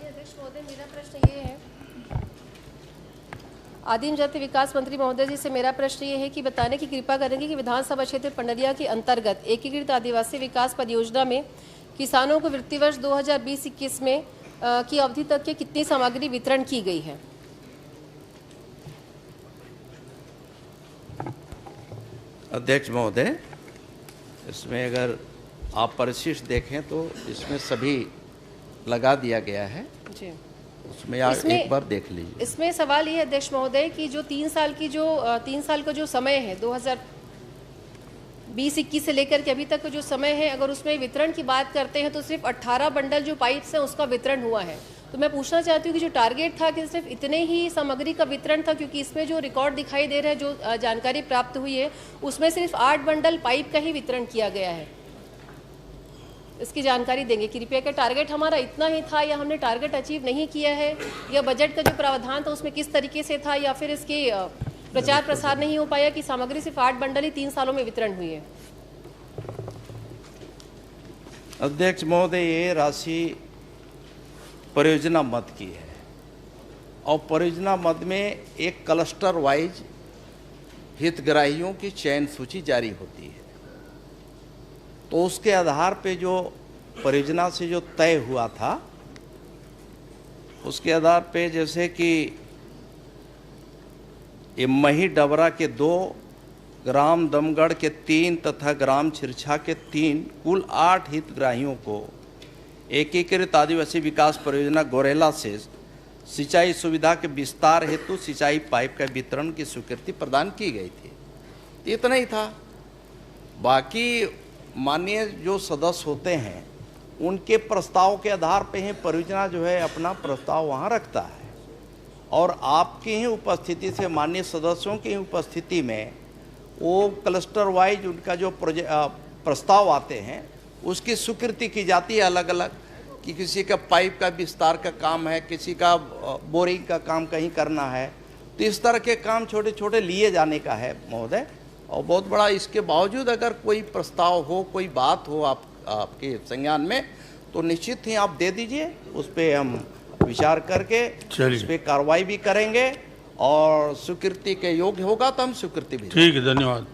माननीय अध्यक्ष महोदय, मेरा प्रश्न ये है, आदिम जाति विकास मंत्री महोदय जी से मेरा प्रश्न ये है कि बताने की कृपा करेंगे कि विधानसभा क्षेत्र पंडरिया के अंतर्गत एकीकृत आदिवासी विकास परियोजना में किसानों को वित्तीय वर्ष 2020-21 में की अवधि तक के कितनी सामग्री वितरण की गई है। अध्यक्ष महोदय, इसमें अगर आप परिशिष्ट देखें तो इसमें सभी लगा दिया गया है जी। उसमें आप एक बार देख लीजिए। इसमें सवाल ये है अध्यक्ष महोदय कि जो 3 साल का जो समय है 2020-21 से लेकर के अभी तक का जो समय है, अगर उसमें वितरण की बात करते हैं तो सिर्फ 18 बंडल जो पाइप्स हैं उसका वितरण हुआ है। तो मैं पूछना चाहती हूँ कि जो टारगेट था कि सिर्फ इतने ही सामग्री का वितरण था, क्योंकि इसमें जो रिकॉर्ड दिखाई दे रहा है, जो जानकारी प्राप्त हुई है, उसमें सिर्फ 8 बंडल पाइप का ही वितरण किया गया है। इसकी जानकारी देंगे कृपया। क्या टारगेट हमारा इतना ही था या हमने टारगेट अचीव नहीं किया है, या बजट का जो प्रावधान था उसमें किस तरीके से था, या फिर इसके प्रचार प्रसार नहीं हो पाया कि सामग्री सिर्फ 8 बंडल ही 3 सालों में वितरण हुई है। अध्यक्ष महोदय, ये राशि परियोजना मद की है और परियोजना मद में एक क्लस्टर वाइज हितग्राहियों की चयन सूची जारी होती है। तो उसके आधार पे जो परियोजना से जो तय हुआ था, उसके आधार पे जैसे कि ये मही डबरा के 2, ग्राम दमगढ़ के 3 तथा ग्राम छिरछा के 3 कुल 8 हितग्राहियों को एकीकृत आदिवासी विकास परियोजना गोरेला से सिंचाई सुविधा के विस्तार हेतु सिंचाई पाइप का वितरण की स्वीकृति प्रदान की गई थी। इतना ही था। बाकी माननीय जो सदस्य होते हैं उनके प्रस्ताव के आधार पे ही परियोजना जो है अपना प्रस्ताव वहाँ रखता है, और आपकी ही उपस्थिति से, माननीय सदस्यों की ही उपस्थिति में वो क्लस्टर वाइज उनका जो प्रस्ताव आते हैं उसकी स्वीकृति की जाती है अलग अलग, कि किसी का पाइप का विस्तार का काम है, किसी का बोरिंग का काम कहीं करना है। तो इस तरह के काम छोटे छोटे लिए जाने का है महोदय। और बहुत बड़ा इसके बावजूद अगर कोई प्रस्ताव हो, कोई बात हो आपके संज्ञान में, तो निश्चित ही आप दे दीजिए, उस पर हम विचार करके उस पर कार्रवाई भी करेंगे और स्वीकृति के योग्य होगा तो हम स्वीकृति भी। ठीक है, धन्यवाद।